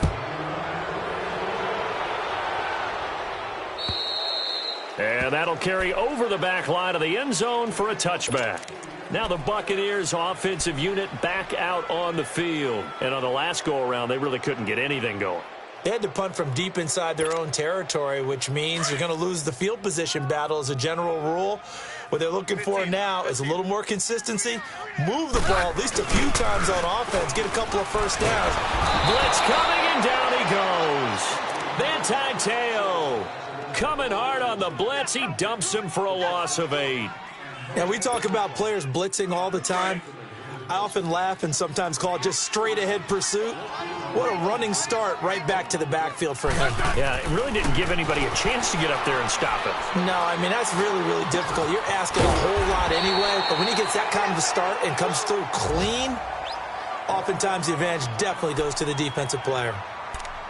Speaker 2: And that'll carry over the back line of the end zone for a touchback. Now the Buccaneers offensive unit back out on the field. And on the last go-around, they really couldn't get anything going.
Speaker 4: They had to punt from deep inside their own territory, which means you're going to lose the field position battle as a general rule. What they're looking for now is a little more consistency. Move the ball at least a few times on offense. Get a couple of first downs.
Speaker 2: Blitz coming, and down he goes. Manti Te'o coming hard on the blitz. He dumps him for a loss of 8.
Speaker 4: Now, we talk about players blitzing all the time. I often laugh and sometimes call it just straight-ahead pursuit. What a running start right back to the backfield for him.
Speaker 2: Yeah, it really didn't give anybody a chance to get up there and stop it.
Speaker 4: No, I mean, that's really, really difficult. You're asking a whole lot anyway, but when he gets that kind of a start and comes through clean, oftentimes the advantage definitely goes to the defensive player.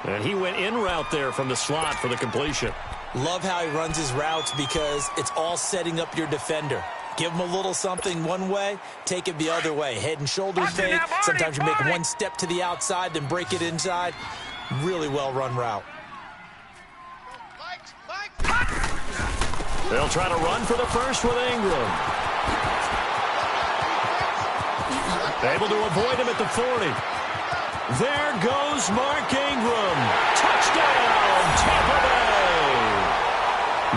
Speaker 2: And he went in route there from the slot for the completion.
Speaker 4: Love how he runs his routes because it's all setting up your defender. Give him a little something one way, take it the other way. Head and shoulder fake. Sometimes you make one step to the outside, then break it inside. Really well-run route.
Speaker 2: They'll try to run for the first with Ingram. Able to avoid him at the 40. There goes Mark Ingram. Touchdown, Tampa Bay.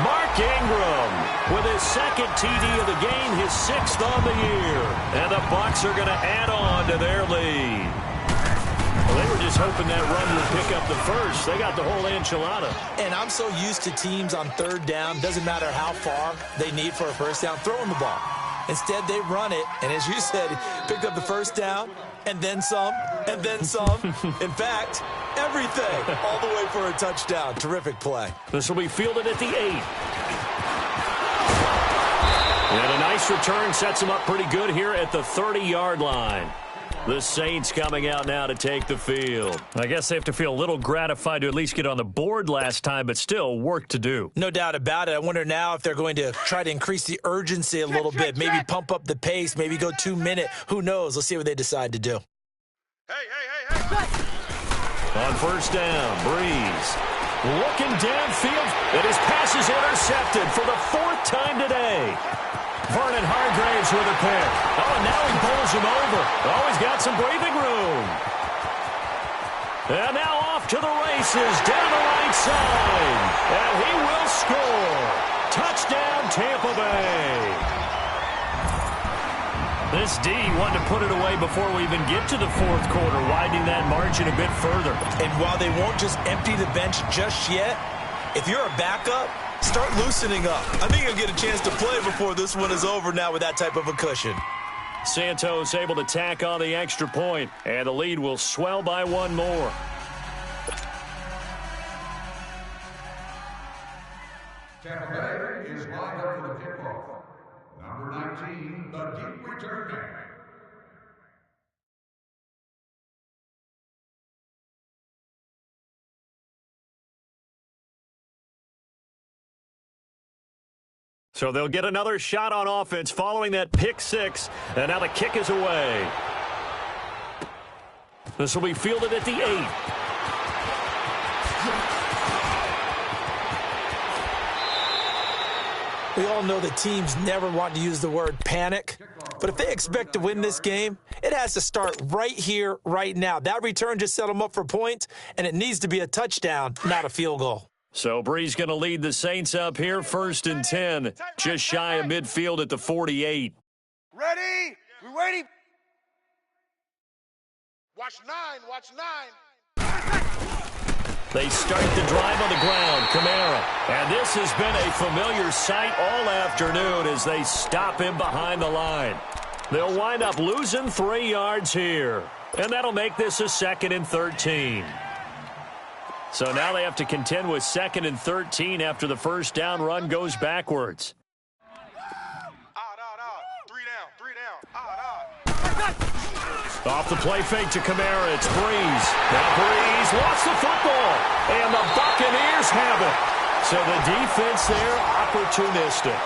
Speaker 2: Mark Mark Ingram with his second TD of the game, his 6th on the year. And the Bucs are going to add on to their lead. Well, they were just hoping that run would pick up the first. They got the whole enchilada.
Speaker 4: And I'm so used to teams on third down, doesn't matter how far they need for a first down, throwing the ball. Instead, they run it, and as you said, picked up the first down, and then some, and then some. In fact, everything, all the way for a touchdown. Terrific play.
Speaker 2: This will be fielded at the 8. And a nice return sets them up pretty good here at the 30-yard line. The Saints coming out now to take the field. I guess they have to feel a little gratified to at least get on the board last time, but still work to do.
Speaker 4: No doubt about it. I wonder now if they're going to try to increase the urgency a little bit, maybe pump up the pace, maybe go 2-minute. Who knows? Let's see what they decide to do.
Speaker 3: Hey.
Speaker 2: On first down, Breeze looking downfield, and his pass is intercepted for the 4th time today. Vernon Hargraves with a pick. Oh, and now he pulls him over. Oh, he's got some breathing room. And now off to the races down the right side. And he will score. Touchdown, Tampa Bay. This D wanted to put it away before we even get to the 4th quarter, widening that margin a bit further.
Speaker 4: And while they won't just empty the bench just yet, if you're a backup, start loosening up. I think you'll get a chance to play before this one is over now with that type of a cushion.
Speaker 2: Santos able to tack on the extra point, and the lead will swell by 1 more.
Speaker 5: Tampa Bay is lined up for the kickoff. Number 19, the deep return man.
Speaker 2: So they'll get another shot on offense following that pick 6, and now the kick is away. This will be fielded at the 8.
Speaker 4: We all know that teams never want to use the word panic, but if they expect to win this game, it has to start right here, right now. That return just set them up for points, and it needs to be a touchdown, not a field goal.
Speaker 2: So Breeze going to lead the Saints up here, 1st and 10, just shy of midfield at the 48.
Speaker 3: Ready? We ready? Watch 9.
Speaker 2: They start the drive on the ground, Kamara. And this has been a familiar sight all afternoon as they stop him behind the line. They'll wind up losing 3 yards here. And that'll make this a 2nd and 13. So now they have to contend with 2nd and 13 after the first down run goes backwards. Off the play fake to Kamara, it's Breeze. Now Breeze lost the football, and the Buccaneers have it. So the defense there, opportunistic.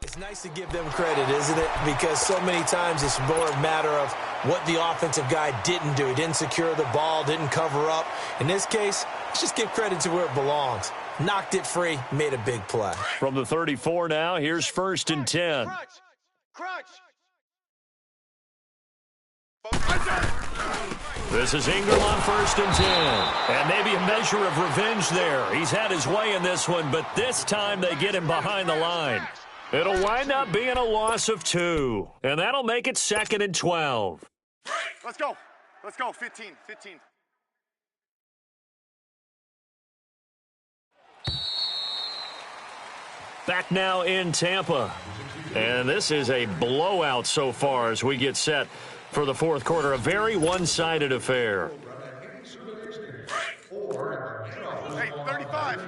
Speaker 4: It's nice to give them credit, isn't it? Because so many times it's more a matter of what the offensive guy didn't do. He didn't secure the ball, didn't cover up. In this case, let's just give credit to where it belongs. Knocked it free, made a big play.
Speaker 2: From the 34 now, here's 1st and 10.
Speaker 3: Crunch.
Speaker 2: This is Ingram on 1st and 10. And maybe a measure of revenge there. He's had his way in this one, but this time they get him behind the line. It'll wind up being a loss of 2. And that'll make it 2nd and 12.
Speaker 3: Let's go. 15.
Speaker 2: Back now in Tampa. And this is a blowout so far as we get set for the fourth quarter. A very one-sided affair.
Speaker 3: Hey, 35.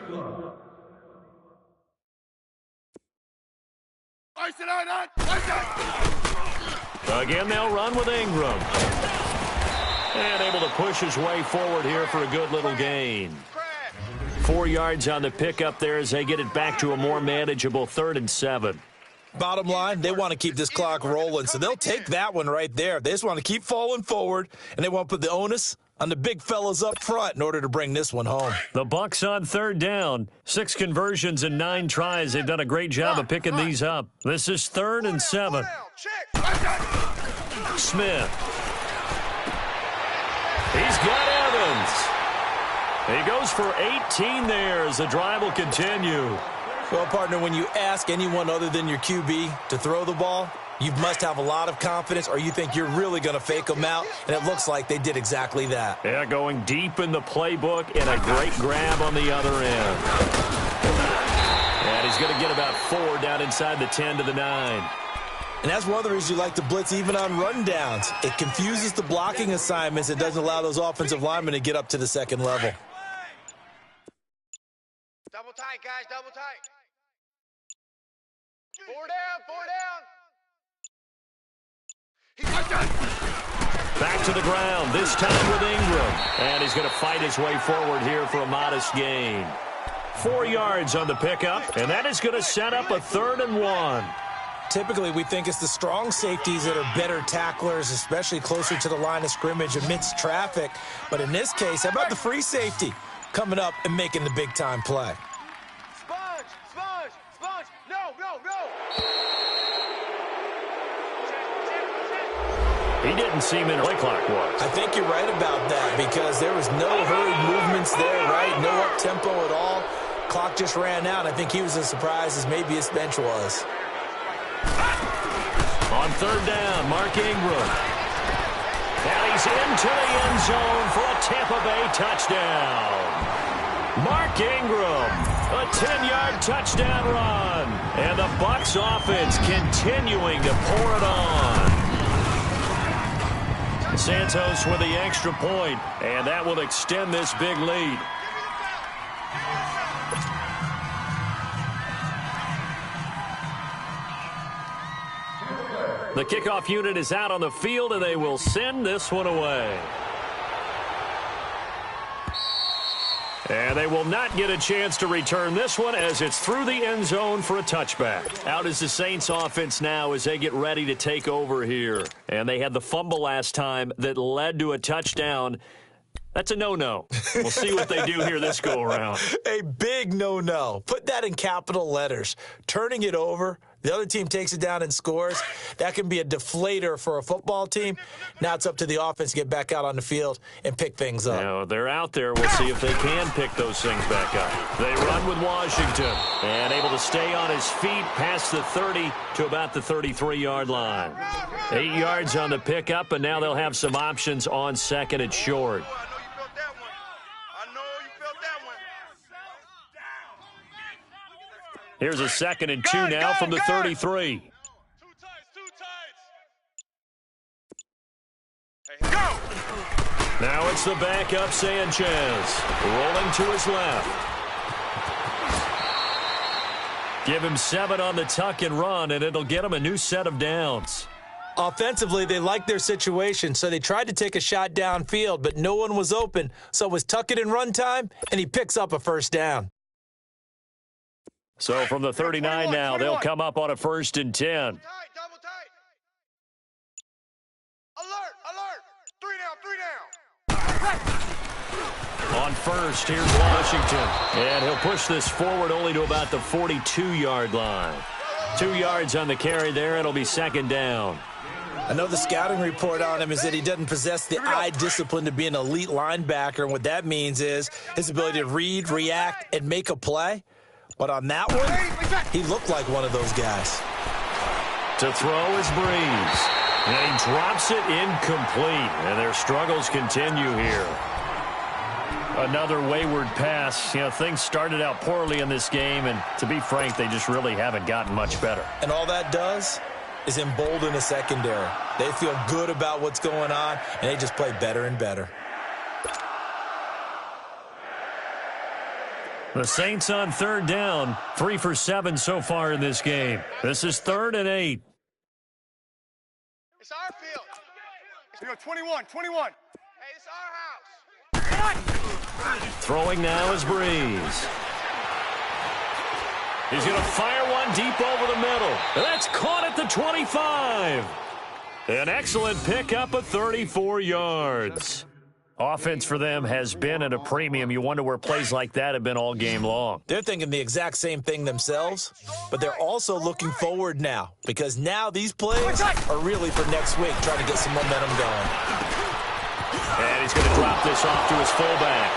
Speaker 3: Ice it out,
Speaker 2: Again, they'll run with Ingram. And able to push his way forward here for a good little gain. 4 yards on the pickup there as they get it back to a more manageable 3rd and 7.
Speaker 4: Bottom line, they want to keep this clock rolling, so they'll take that one right there. They just want to keep falling forward, and they want to put the onus on the big fellas up front in order to bring this one home.
Speaker 2: The Bucks on 3rd down. 6 conversions and 9 tries. They've done a great job of picking these up. This is 3rd and 7. Smith. He's got Evans. He goes for 18 there as the drive will continue.
Speaker 4: Well, partner, when you ask anyone other than your QB to throw the ball, you must have a lot of confidence or you think you're really going to fake them out, and it looks like they did exactly that.
Speaker 2: Yeah, going deep in the playbook and a great grab on the other end. And he's going to get about 4 down inside the 10 to the 9.
Speaker 4: And that's one of the reasons you like to blitz even on rundowns. It confuses the blocking assignments. It doesn't allow those offensive linemen to get up to the second level.
Speaker 3: Double tight, guys, double tight. 4 down, 4 down.
Speaker 2: Back to the ground, this time with Ingram. And he's going to fight his way forward here for a modest gain. 4 yards on the pickup, and that is going to set up a 3rd and 1.
Speaker 4: Typically, we think it's the strong safeties that are better tacklers, especially closer to the line of scrimmage amidst traffic. But in this case, how about the free safety coming up and making the big-time play?
Speaker 3: Sponge, sponge, sponge. No.
Speaker 2: He didn't seem in play clock was.
Speaker 4: I think you're right about that because there was no hurried movements there, right? No up-tempo at all. Clock just ran out. I think he was as surprised as maybe his bench was.
Speaker 2: On 3rd down, Mark Ingram. And he's into the end zone for a Tampa Bay touchdown. Mark Ingram, a 10-yard touchdown run. And the Bucs offense continuing to pour it on. Santos with the extra point, and that will extend this big lead. The kickoff unit is out on the field, and they will send this one away. And they will not get a chance to return this one as it's through the end zone for a touchback. Out is the Saints offense now as they get ready to take over here. And they had the fumble last time that led to a touchdown. That's a no-no. We'll see what they do here this go-around.
Speaker 4: A big no-no. Put that in capital letters. Turning it over, the other team takes it down and scores. That can be a deflator for a football team. Now it's up to the offense to get back out on the field and pick things up.
Speaker 2: Now, they're out there. We'll see if they can pick those things back up. They run with Washington and able to stay on his feet past the 30 to about the 33-yard line. 8 yards on the pickup, and now they'll have some options on 2nd and short. Here's a 2nd and 2 now from the 33.
Speaker 3: Two tights. Go!
Speaker 2: Now it's the backup Sanchez. Rolling to his left. Give him 7 on the tuck and run, and it'll get him a new set of downs.
Speaker 4: Offensively, they liked their situation, so they tried to take a shot downfield, but no one was open, so it was tuck it and run time, and he picks up a 1st down.
Speaker 2: So from the 39 now, they'll come up on a 1st and 10.
Speaker 3: Double tight. Alert. 3 down.
Speaker 2: On 1st, here's Washington. And he'll push this forward only to about the 42-yard line. 2 yards on the carry there. It'll be 2nd down.
Speaker 4: I know the scouting report on him is that he doesn't possess the eye discipline to be an elite linebacker, and what that means is his ability to read, react, and make a play. But on that one, he looked like one of those guys.
Speaker 2: To throw is Breeze. And he drops it incomplete. And their struggles continue here. Another wayward pass. You know, things started out poorly in this game, and to be frank, they just really haven't gotten much better.
Speaker 4: And all that does is embolden a secondary. They feel good about what's going on, and they just play better and better.
Speaker 2: The Saints on third down, 3 for 7 so far in this game. This is 3rd and 8.
Speaker 3: It's our field. It's 21. Hey, it's our house.
Speaker 2: Throwing now is Breeze. He's going to fire one deep over the middle. And that's caught at the 25. An excellent pickup of 34 yards. Offense for them has been at a premium. You wonder where plays like that have been all game long.
Speaker 4: They're thinking the exact same thing themselves, but they're also looking forward now because now these plays are really for next week, trying to get some momentum going.
Speaker 2: And he's going to drop this off to his fullback.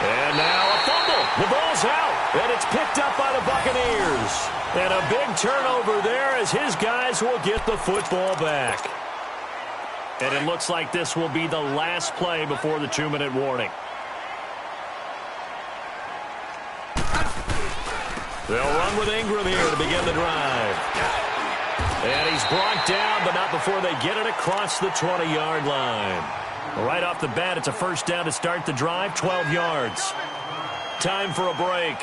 Speaker 2: And now a fumble. The ball's out, and it's picked up by the Buccaneers. And a big turnover there as his guys will get the football back. And it looks like this will be the last play before the 2-minute warning. They'll run with Ingram here to begin the drive. And he's brought down, but not before they get it across the 20-yard line. Right off the bat, it's a first down to start the drive, 12 yards. Time for a break.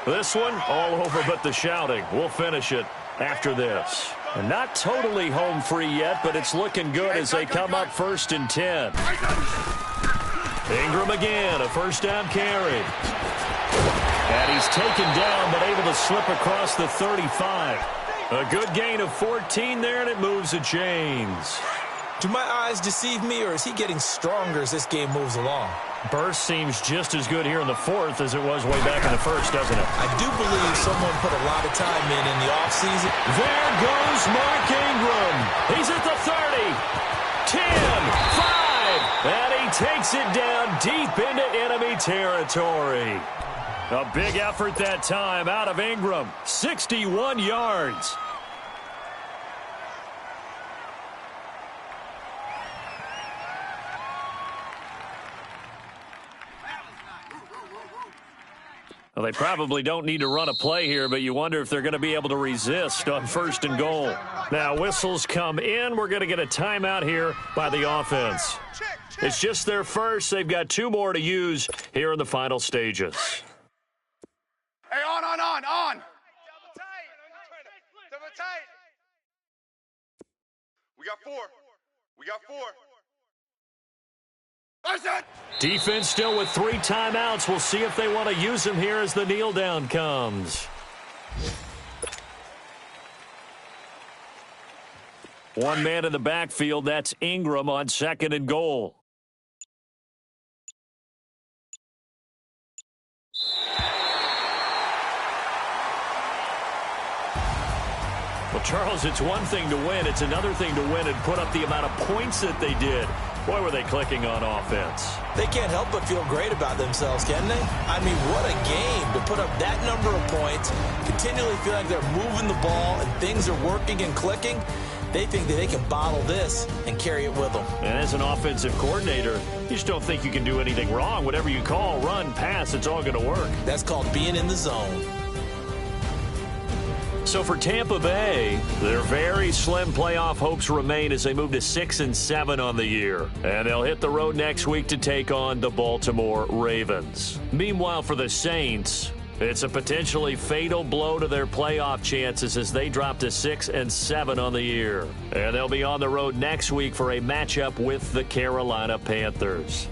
Speaker 2: This one, all over but the shouting. We'll finish it after this. And not totally home free yet, but it's looking good as they come up 1st and 10. Ingram again, a first down carry. And he's taken down, but able to slip across the 35. A good gain of 14 there, and it moves the chains.
Speaker 4: Do my eyes deceive me, or is he getting stronger as this game moves along?
Speaker 2: Burst seems just as good here in the 4th as it was way back in the 1st, doesn't it?
Speaker 4: I do believe someone put a lot of time in the offseason.
Speaker 2: There goes Mark Ingram. He's at the 30, 10, 5, and he takes it down deep into enemy territory. A big effort that time out of Ingram, 61 yards. Well, they probably don't need to run a play here, but you wonder if they're going to be able to resist on 1st and goal. Now, whistles come in. We're going to get a timeout here by the offense. It's just their first. They've got 2 more to use here in the final stages.
Speaker 3: Hey, on. Double tight. We got 4.
Speaker 2: Defense still with 3 timeouts. We'll see if they want to use them here as the kneel down comes. One man in the backfield. That's Ingram on 2nd and goal. Well, Charles, it's one thing to win. It's another thing to win and put up the amount of points that they did. Boy, were they clicking on offense.
Speaker 4: They can't help but feel great about themselves, can they? I mean, what a game to put up that number of points, continually feel like they're moving the ball and things are working and clicking. They think that they can bottle this and carry it with them.
Speaker 2: And as an offensive coordinator, you just don't think you can do anything wrong. Whatever you call, run, pass, it's all going to work.
Speaker 4: That's called being in the zone.
Speaker 2: So for Tampa Bay, their very slim playoff hopes remain as they move to 6 and 7 on the year. And they'll hit the road next week to take on the Baltimore Ravens. Meanwhile, for the Saints, it's a potentially fatal blow to their playoff chances as they drop to 6 and 7 on the year. And they'll be on the road next week for a matchup with the Carolina Panthers.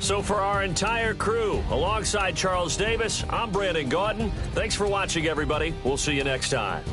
Speaker 2: So for our entire crew, alongside Charles Davis, I'm Brandon Gaudin. Thanks for watching, everybody. We'll see you next time.